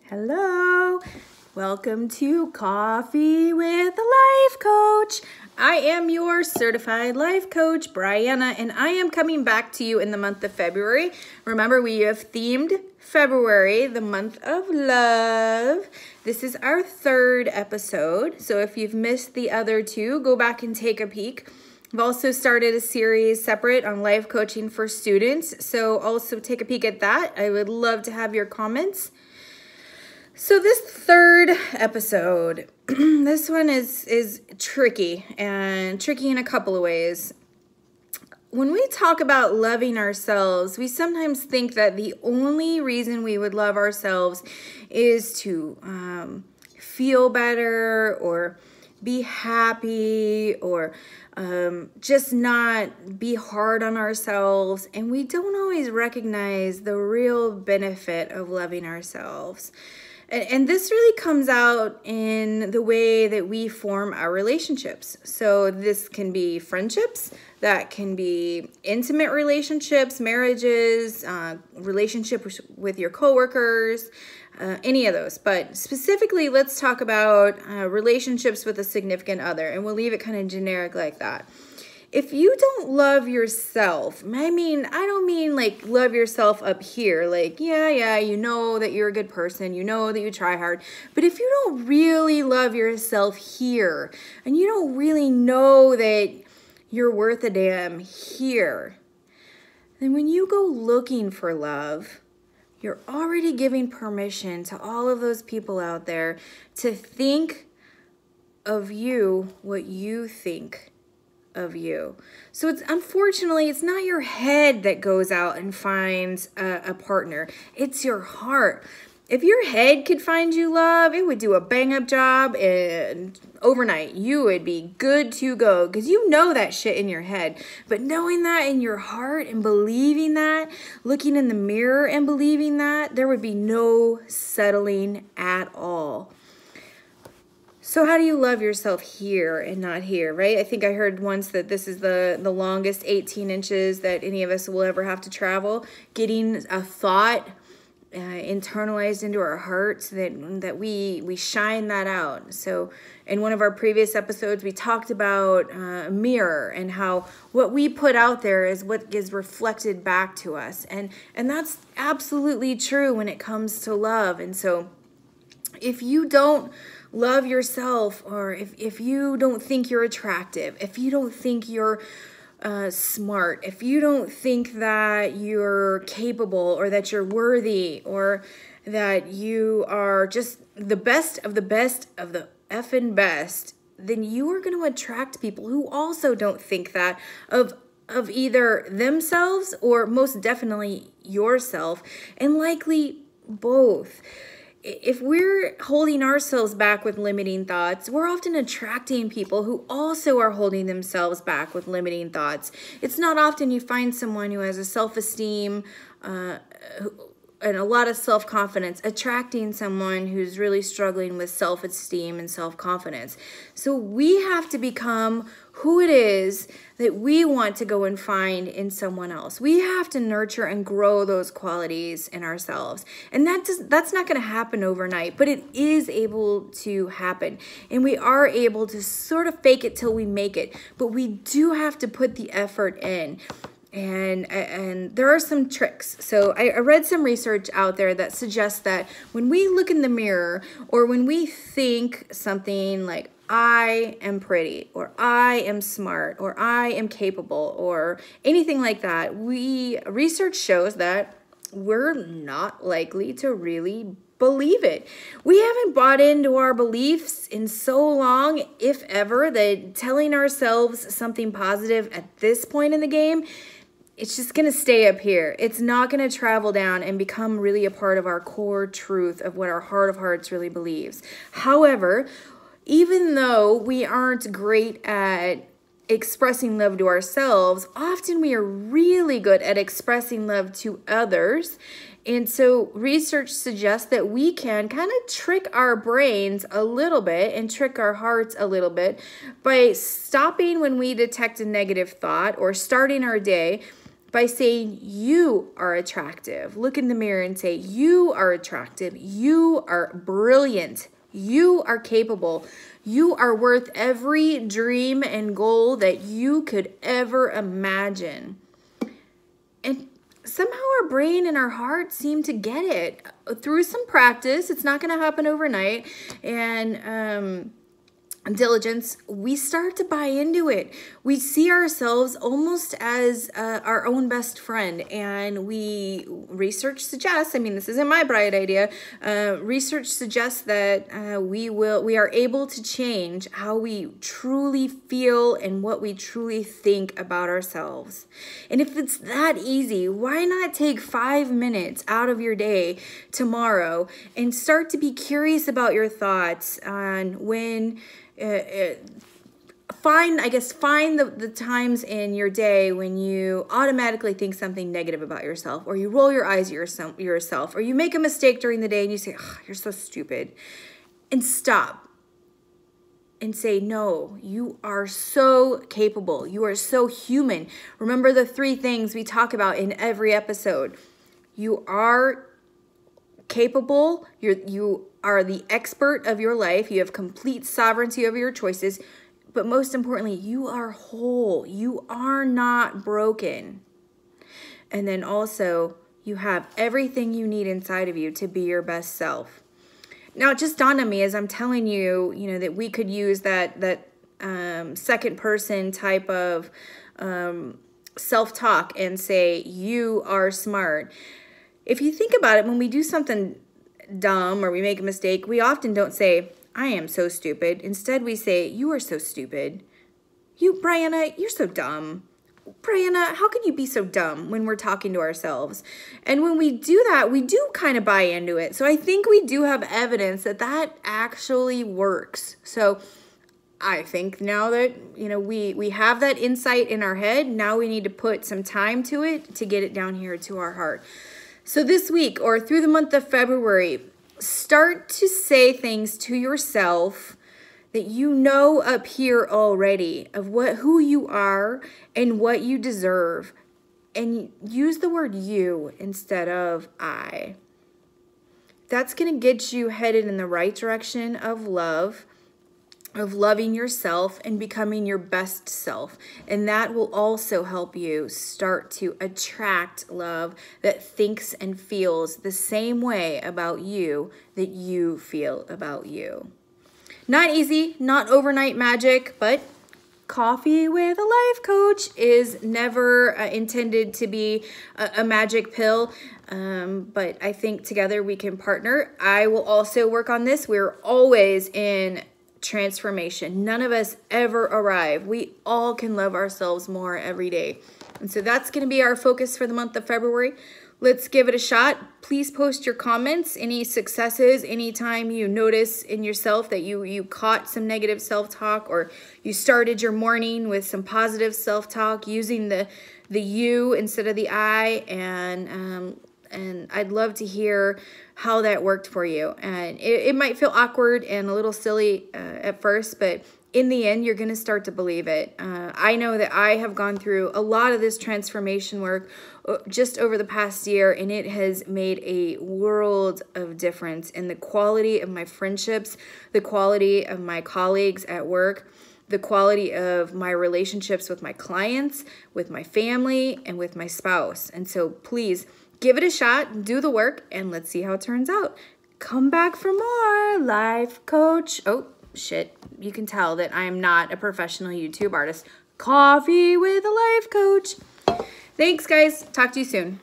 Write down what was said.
Hello, welcome to Coffee with a Life Coach. I am your certified life coach, Brianna, and I am coming back to you in the month of February. Remember, we have themed February, the month of love. This is our third episode, so if you've missed the other two, go back and take a peek. I've also started a series separate on life coaching for students, so also take a peek at that. I would love to have your comments. So this third episode, this one is tricky, and tricky in a couple of ways. When we talk about loving ourselves, we sometimes think that the only reason we would love ourselves is to feel better or be happy or just not be hard on ourselves. And we don't always recognize the real benefit of loving ourselves. And this really comes out in the way that we form our relationships. So this can be friendships, that can be intimate relationships, marriages, relationships with your coworkers, any of those. But specifically, let's talk about relationships with a significant other, and we'll leave it kind of generic like that. If you don't love yourself, I don't mean like love yourself up here, like, yeah, you know that you're a good person, you know that you try hard, but if you don't really love yourself here, and you don't really know that you're worth a damn here, then when you go looking for love, you're already giving permission to all of those people out there to think of you what you think of you. So unfortunately, it's not your head that goes out and finds a partner. It's your heart. If your head could find you love, it would do a bang-up job, and overnight you would be good to go because you know that shit in your head. But knowing that in your heart and believing that, looking in the mirror and believing that, there would be no settling at all. So how do you love yourself here and not here, right? I think I heard once that this is the longest 18 inches that any of us will ever have to travel. Getting a thought internalized into our hearts, that we shine that out. So in one of our previous episodes, we talked about a mirror and how what we put out there is what is reflected back to us. And that's absolutely true when it comes to love. And so if you don't love yourself, or if you don't think you're attractive, if you don't think you're smart, if you don't think that you're capable or that you're worthy or that you are just the best of the effing best, then you are going to attract people who also don't think that of either themselves or most definitely yourself, and likely both. If we're holding ourselves back with limiting thoughts, we're often attracting people who also are holding themselves back with limiting thoughts. It's not often you find someone who has a self-esteem and a lot of self-confidence attracting someone who's really struggling with self-esteem and self-confidence. So we have to become who it is that we want to go and find in someone else. We have to nurture and grow those qualities in ourselves. And that's not going to happen overnight, but it is able to happen. And we are able to sort of fake it till we make it. But we do have to put the effort in. And there are some tricks. So I read some research out there that suggests that when we look in the mirror, or when we think something like, I am pretty, or I am smart, or I am capable, or anything like that, research shows that we're not likely to really believe it. We haven't bought into our beliefs in so long, if ever, that telling ourselves something positive at this point in the game, it's just going to stay up here. It's not going to travel down and become really a part of our core truth of what our heart of hearts really believes. However, even though we aren't great at expressing love to ourselves, often we are really good at expressing love to others. And so research suggests that we can kind of trick our brains a little bit and trick our hearts a little bit by stopping when we detect a negative thought, or starting our day by saying you are attractive. Look in the mirror and say, you are attractive. You are brilliant. You are capable. You are worth every dream and goal that you could ever imagine. And somehow our brain and our heart seem to get it through some practice. It's not going to happen overnight. And diligence, we start to buy into it. We see ourselves almost as our own best friend, and research suggests, I mean, this isn't my bright idea, research suggests that we are able to change how we truly feel and what we truly think about ourselves. And if it's that easy, why not take 5 minutes out of your day tomorrow and start to be curious about your thoughts on when find the times in your day when you automatically think something negative about yourself, or you roll your eyes at yourself, or you make a mistake during the day and you say, oh, you're so stupid, and stop and say, no, you are so capable. You are so human. Remember the 3 things we talk about in every episode. You are capable. You are the expert of your life. You have complete sovereignty over your choices. But most importantly, you are whole. You are not broken. And then also, you have everything you need inside of you to be your best self. Now, it just dawned on me as I'm telling you, that we could use that second person type of self-talk and say, you are smart. If you think about it, when we do something dumb or we make a mistake, we often don't say, I am so stupid. Instead, we say, you are so stupid. Brianna, you're so dumb. Brianna, how could you be so dumb, when we're talking to ourselves? And when we do that, we do kind of buy into it. So I think we do have evidence that actually works. So I think now that, we have that insight in our head, now we need to put some time to it to get it down here to our heart. So this week, or through the month of February, start to say things to yourself that you know up here already of who you are and what you deserve. And use the word you instead of I. That's going to get you headed in the right direction of love, of loving yourself and becoming your best self. And that will also help you start to attract love that thinks and feels the same way about you that you feel about you. Not easy, not overnight magic, but Coffee with a Life Coach is never intended to be a magic pill. But I think together we can partner. I will also work on this. We're always in transformation. None of us ever arrive. We all can love ourselves more every day. And so that's going to be our focus for the month of February. Let's give it a shot. Please post your comments, any successes, anytime you notice in yourself that you caught some negative self-talk, or you started your morning with some positive self-talk using the you instead of the I, and I'd love to hear how that worked for you. And it might feel awkward and a little silly at first, but in the end, you're going to start to believe it. I know that I have gone through a lot of this transformation work just over the past year, and it has made a world of difference in the quality of my friendships, the quality of my colleagues at work, the quality of my relationships with my clients, with my family, and with my spouse. And so please give it a shot, do the work, and let's see how it turns out. Come back for more Life Coach. Oh, shit. You can tell that I'm not a professional YouTube artist. Coffee with a Life Coach. Thanks, guys. Talk to you soon.